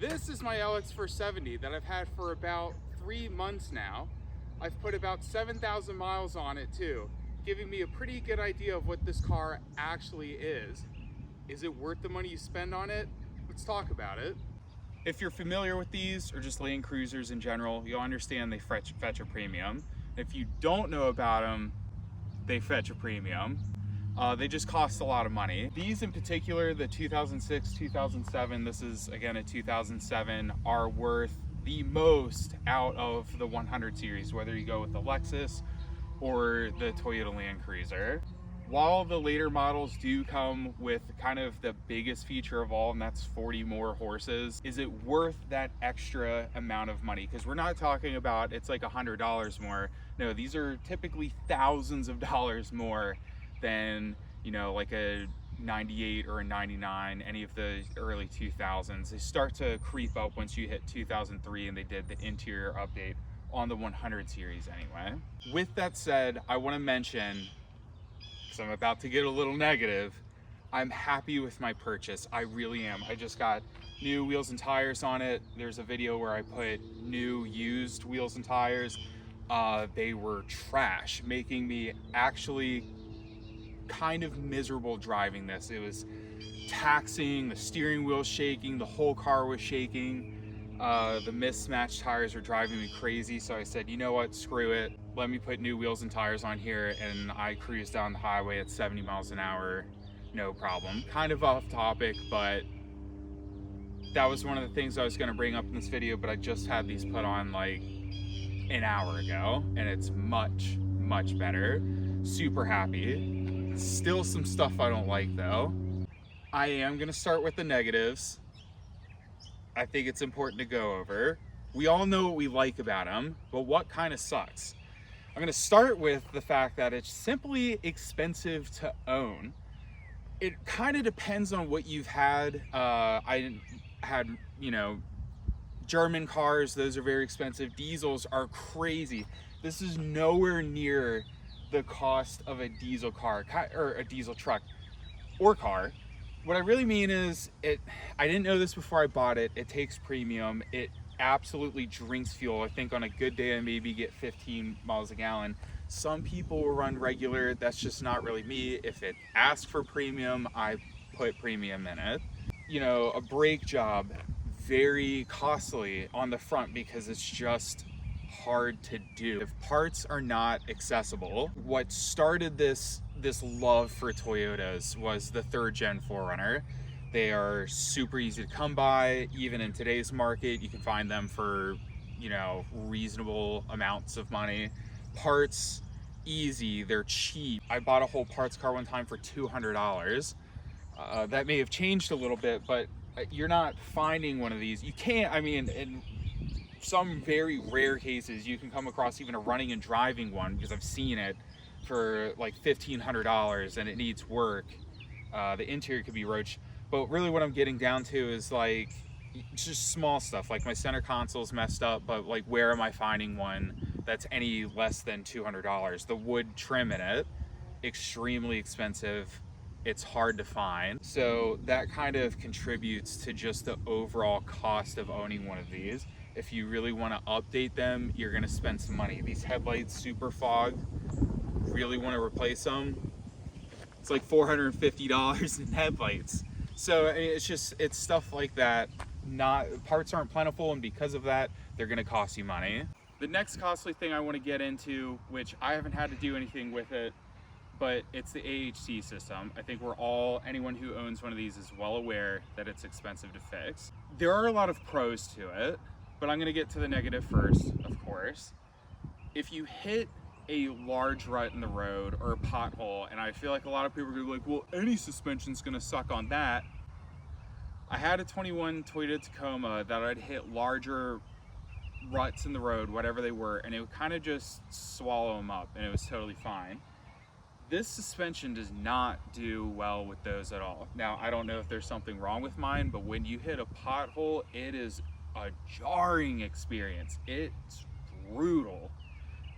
This is my LX470 that I've had for about 3 months now. I've put about 7,000 miles on it too, giving me a pretty good idea of what this car actually is. Is it worth the money you spend on it? Let's talk about it. If you're familiar with these, or just Land Cruisers in general, you'll understand they fetch a premium. If you don't know about them, they fetch a premium. They just cost a lot of money. These in particular, the 2006, 2007, this is again a 2007, are worth the most out of the 100 series, whether you go with the Lexus or the Toyota Land Cruiser. While the later models do come with kind of the biggest feature of all, and that's 40 more horses, is it worth that extra amount of money? Because we're not talking about it's like $100 more. No, these are typically thousands of dollars more than, you know, like a 98 or a 99, any of the early 2000s. They start to creep up once you hit 2003, and they did the interior update on the 100 series anyway. With that said, I want to mention, because I'm about to get a little negative, I'm happy with my purchase. I really am. I just got new wheels and tires on it. There's a video where I put new used wheels and tires. They were trash, making me actually kind of miserable driving this. It was taxing, the steering wheel shaking, the whole car was shaking. The mismatched tires were driving me crazy, so I said, you know what, screw it. Let me put new wheels and tires on here, and I cruised down the highway at 70 miles an hour, no problem. Kind of off topic, but that was one of the things I was gonna bring up in this video, but I just had these put on like an hour ago, and it's much, much better. Super happy. Still some stuff I don't like though. I am gonna start with the negatives. I think it's important to go over. We all know what we like about them, but what kind of sucks? I'm gonna start with the fact that it's simply expensive to own. It kind of depends on what you've had. I had, you know, German cars, those are very expensive. Diesels are crazy. This is nowhere near the cost of a diesel car or a diesel truck or car. What I really mean is, I didn't know this before I bought it. It takes premium. It absolutely drinks fuel. I think on a good day I maybe get 15 miles a gallon. Some people will run regular. That's just not really me. If it asks for premium, I put premium in it. You know, a brake job, very costly on the front because it's just hard to do. If parts are not accessible, what started this love for Toyotas was the 3rd gen 4Runner. They are super easy to come by. Even in today's market, you can find them for, you know, reasonable amounts of money. Parts, easy, they're cheap. I bought a whole parts car one time for $200. That may have changed a little bit, but you're not finding one of these. You can't, I mean, in some very rare cases, you can come across even a running and driving one, because I've seen it, for like $1,500 and it needs work. The interior could be roached, but really what I'm getting down to is like just small stuff, like my center console's messed up, but like where am I finding one that's any less than $200? The wood trim in it, extremely expensive. It's hard to find. So that kind of contributes to just the overall cost of owning one of these. If you really want to update them, you're gonna spend some money. These headlights, super fogged, really want to replace them, it's like $450 in headlights. So it's just, it's stuff like that. Parts aren't plentiful, and because of that, they're gonna cost you money. The next costly thing I want to get into, which I haven't had to do anything with it, but it's the AHC system. I think anyone who owns one of these is well aware that it's expensive to fix. There are a lot of pros to it, but I'm gonna get to the negative first, of course. If you hit a large rut in the road or a pothole, and I feel like a lot of people are gonna be like, well, any suspension's gonna suck on that. I had a 21 Toyota Tacoma that I'd hit larger ruts in the road, whatever they were, and it would kind of just swallow them up, and it was totally fine. This suspension does not do well with those at all. Now, I don't know if there's something wrong with mine, but when you hit a pothole, it is a jarring experience. It's brutal.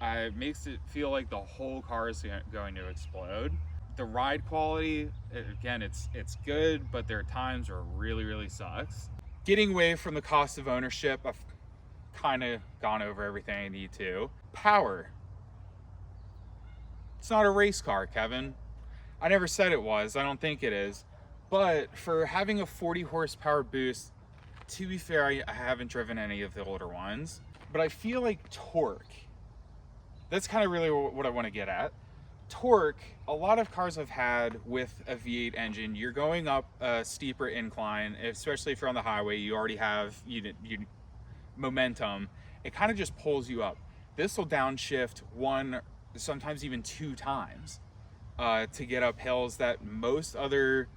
It makes it feel like the whole car is going to explode. The ride quality, again, it's good, but there are times where it really, really sucks. Getting away from the cost of ownership, I've kind of gone over everything I need to. Power. It's not a race car, Kevin. I never said it was. I don't think it is. But for having a 40 horsepower boost, to be fair, I haven't driven any of the older ones, but I feel like torque, that's kind of really what I want to get at. Torque, a lot of cars I've had with a V8 engine, you're going up a steeper incline, especially if you're on the highway, you already have momentum. It kind of just pulls you up. This will downshift one, sometimes even two times to get up hills that most other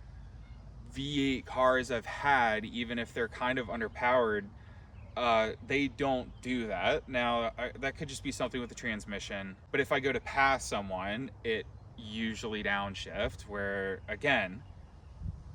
V8 cars I've had, even if they're kind of underpowered, they don't do that. Now, that could just be something with the transmission, but if I go to pass someone, it usually downshift, where again,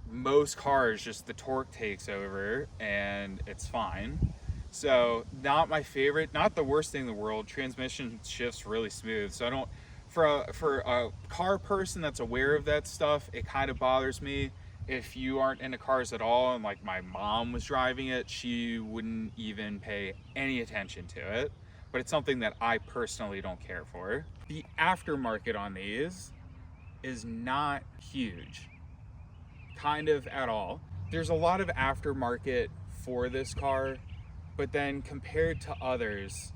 most cars just the torque takes over and it's fine. So not my favorite, not the worst thing in the world. Transmission shifts really smooth, so I don't, for a car person that's aware of that stuff, it kind of bothers me. If you aren't into cars at all, and like my mom was driving it, she wouldn't even pay any attention to it. But it's something that I personally don't care for. The aftermarket on these is not huge, kind of at all. There's a lot of aftermarket for this car, but then compared to others,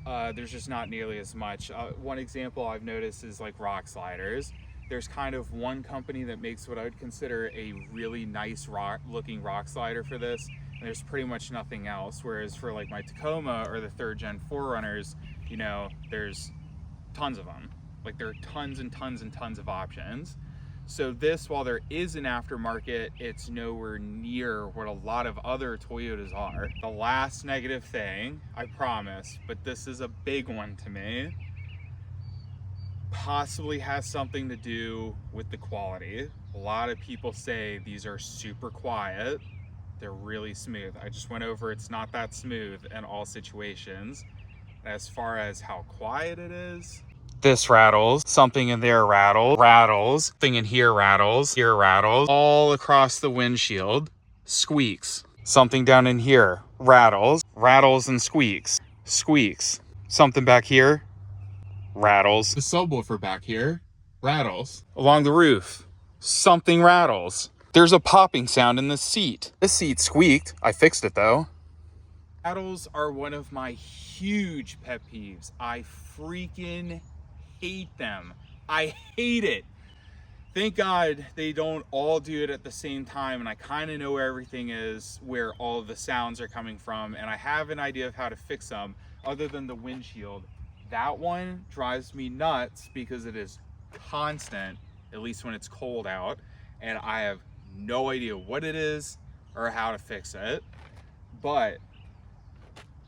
there's just not nearly as much. One example I've noticed is like rock sliders. There's kind of one company that makes what I would consider a really nice looking rock slider for this, and there's pretty much nothing else. Whereas for like my Tacoma or the 3rd gen 4Runners, you know, there's tons of them. Like there are tons and tons and tons of options. So this, while there is an aftermarket, it's nowhere near what a lot of other Toyotas are. The last negative thing, I promise, but this is a big one to me, possibly has something to do with the quality. A lot of people say these are super quiet. They're really smooth. I just went over, it's not that smooth in all situations. As far as how quiet it is, this rattles, something in there rattles, thing in here rattles, all across the windshield, squeaks. Something down in here rattles and squeaks. Something back here rattles. The subwoofer back here rattles. Along the roof, something rattles. There's a popping sound in the seat. This seat squeaked. I fixed it though. Rattles are one of my huge pet peeves. I freaking hate them. I hate it. Thank God they don't all do it at the same time, and I kind of know where everything is, where all of the sounds are coming from, and I have an idea of how to fix them other than the windshield. That one drives me nuts because it is constant, at least when it's cold out, and I have no idea what it is or how to fix it. But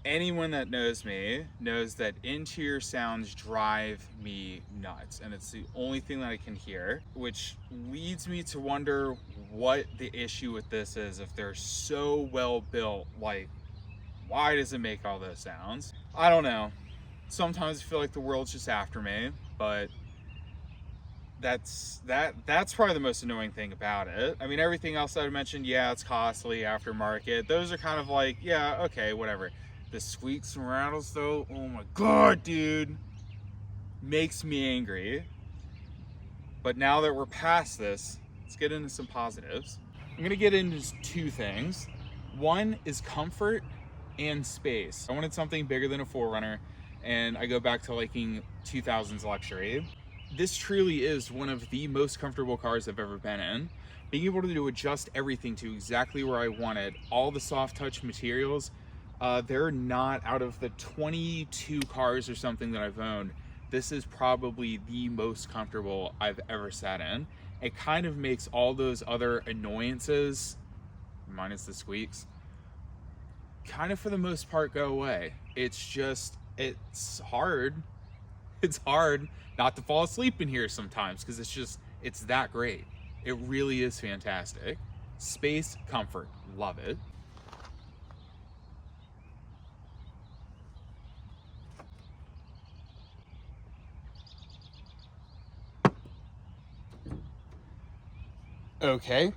anyone that knows me knows that interior sounds drive me nuts, and it's the only thing that I can hear, which leads me to wonder what the issue with this is. If they're so well built, like, why does it make all those sounds? I don't know. Sometimes I feel like the world's just after me, but that's probably the most annoying thing about it. I mean, everything else that I mentioned, yeah, it's costly, aftermarket, those are kind of like, yeah, okay, whatever. The squeaks and rattles though, oh my God, dude, makes me angry. But now that we're past this, let's get into some positives. I'm gonna get into two things. One is comfort and space. I wanted something bigger than a 4Runner, and I go back to liking 2000s luxury. This truly is one of the most comfortable cars I've ever been in. Being able to adjust everything to exactly where I want it, all the soft touch materials, they're not, out of the 22 cars or something that I've owned, this is probably the most comfortable I've ever sat in. It kind of makes all those other annoyances, minus the squeaks, kind of for the most part go away. It's just, it's hard not to fall asleep in here sometimes, because it's that great. It really is fantastic. Space, comfort, love it. Okay,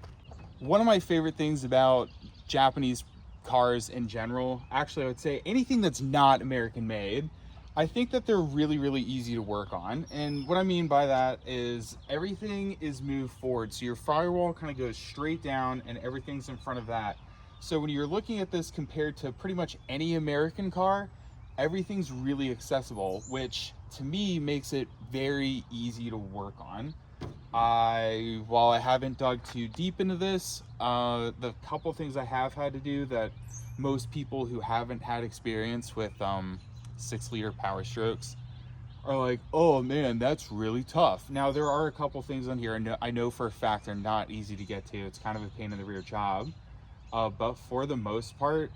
one of my favorite things about Japanese cars in general, actually I would say anything that's not American made, I think that they're really, really easy to work on. And what I mean by that is everything is moved forward. So your firewall kind of goes straight down and everything's in front of that. So when you're looking at this compared to pretty much any American car, everything's really accessible, which to me makes it very easy to work on. While I haven't dug too deep into this, the couple things I have had to do that most people who haven't had experience with 6-liter Power Strokes are like, oh man, that's really tough. Now there are a couple things on here I know for a fact are not easy to get to. It's kind of a pain in the rear job, but for the most part,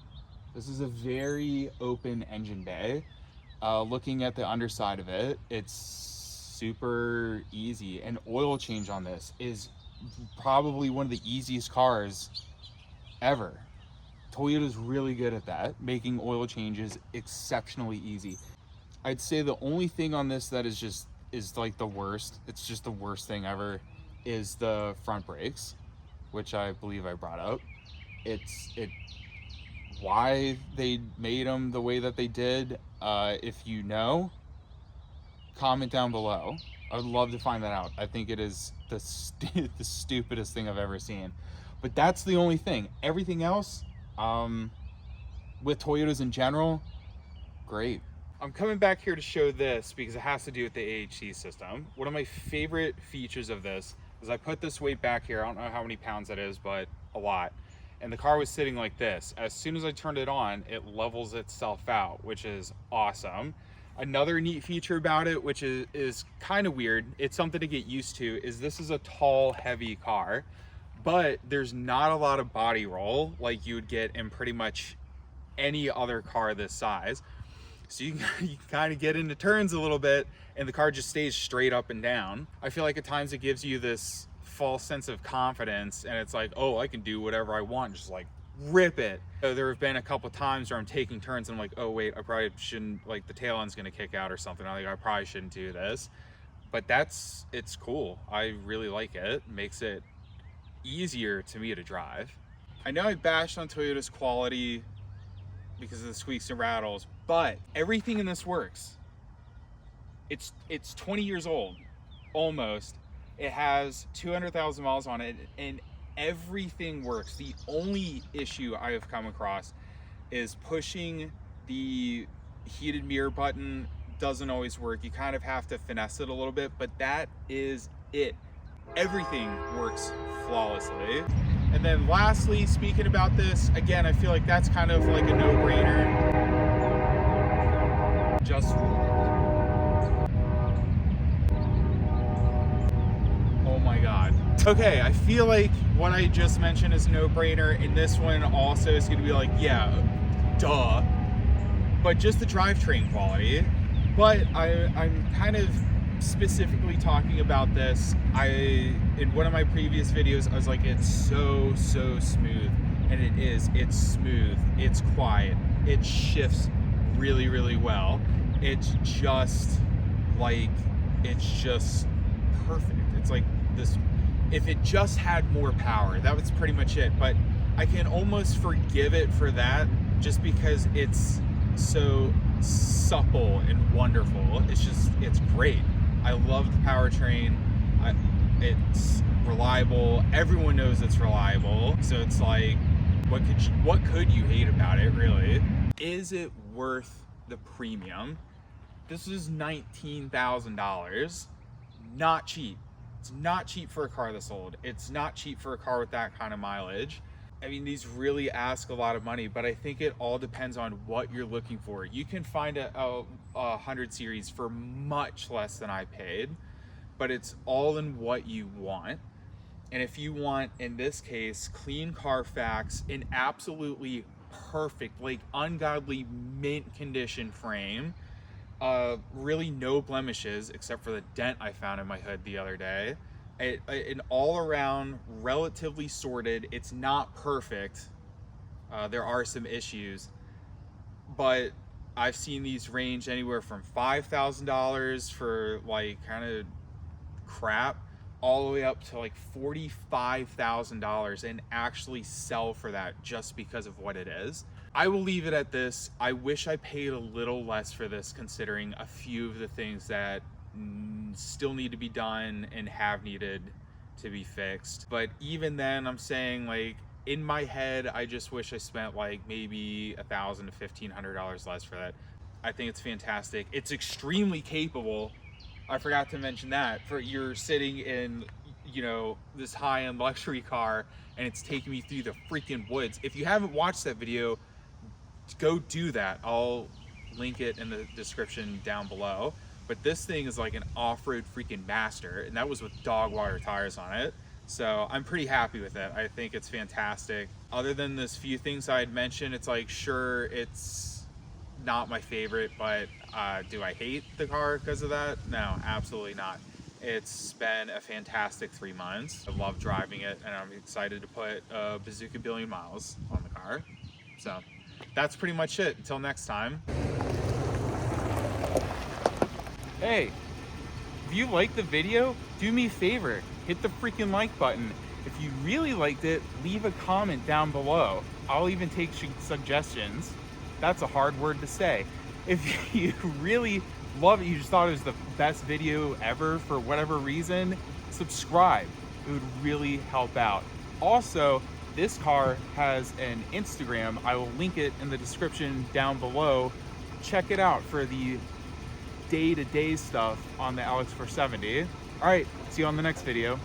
this is a very open engine bay. Looking at the underside of it, it's super easy. An oil change on this is probably one of the easiest cars ever. Toyota's really good at that, making oil changes exceptionally easy. I'd say the only thing on this that is like the worst, it's just the worst thing ever, is the front brakes, which I believe I brought up. Why they made them the way that they did, if you know, comment down below. I would love to find that out. I think it is the stupidest thing I've ever seen. But that's the only thing. Everything else, with Toyotas in general, great. I'm coming back here to show this because it has to do with the AHC system. One of my favorite features of this is I put this weight back here. I don't know how many pounds that is, but a lot. And the car was sitting like this. As soon as I turned it on, it levels itself out, which is awesome. Another neat feature about it, which is kind of weird, it's something to get used to, is this is a tall, heavy car, but there's not a lot of body roll like you would get in pretty much any other car this size. So you can kind of get into turns a little bit and the car just stays straight up and down. I feel like at times it gives you this false sense of confidence and it's like, oh, I can do whatever I want, just like rip it. So there have been a couple times where I'm taking turns and I'm like, oh wait, I probably shouldn't, like the tail end's gonna kick out or something. I probably shouldn't do this. But it's cool. I really like it. It makes it easier to me to drive. I know I bashed on Toyota's quality because of the squeaks and rattles, but everything in this works. It's 20 years old, almost. It has 200,000 miles on it, and everything works. The only issue I have come across is pushing the heated mirror button doesn't always work. You kind of have to finesse it a little bit, but that is it. Everything works flawlessly. And then lastly, speaking about this, again, I feel like that's kind of like a no-brainer. Oh my God. Okay, I feel like what I just mentioned is a no-brainer, and this one also is gonna be like, yeah, duh. But just the drivetrain quality. But I'm kind of specifically talking about this. In one of my previous videos, I was like, it's so smooth, and it is. It's smooth, it's quiet, it shifts really, really well. It's just perfect. It's like this, if it just had more power, that was pretty much it. But I can almost forgive it for that just because it's so supple and wonderful. It's great. I love the powertrain. It's reliable. Everyone knows it's reliable. So it's like, what could you hate about it, really? Is it worth the premium? This is $19,000. Not cheap. It's not cheap for a car this old. It's not cheap for a car with that kind of mileage. I mean, these really ask a lot of money, but I think it all depends on what you're looking for. You can find a 100 series for much less than I paid, but it's all in what you want. And if you want, in this case, clean Carfax, an absolutely perfect, like ungodly mint condition frame, really no blemishes except for the dent I found in my hood the other day. An all-around relatively sorted. It's not perfect. There are some issues, but I've seen these range anywhere from $5,000 for like kind of crap all the way up to like $45,000 and actually sell for that just because of what it is. I will leave it at this. I wish I paid a little less for this, considering a few of the things that still need to be done and have needed to be fixed. But even then, I'm saying, like, in my head, I just wish I spent like maybe $1,000 to $1,500 less for that. I think it's fantastic. It's extremely capable. I forgot to mention that. For you're sitting in, you know, this high-end luxury car and it's taking me through the freaking woods. If you haven't watched that video, go do that. I'll link it in the description down below. But this thing is like an off-road freaking master, and that was with dog water tires on it. So I'm pretty happy with it. I think it's fantastic. Other than this few things I had mentioned, it's like, sure, it's not my favorite, but do I hate the car because of that? No, absolutely not. It's been a fantastic 3 months. I love driving it, and I'm excited to put a bazooka billion miles on the car. So that's pretty much it. Until next time. Hey, if you liked the video, do me a favor, hit the freaking like button. If you really liked it, leave a comment down below. I'll even take suggestions. That's a hard word to say. If you really love it, you just thought it was the best video ever for whatever reason, subscribe. It would really help out. Also, this car has an Instagram. I will link it in the description down below. Check it out for the day-to-day stuff on the LX470. All right, see you on the next video.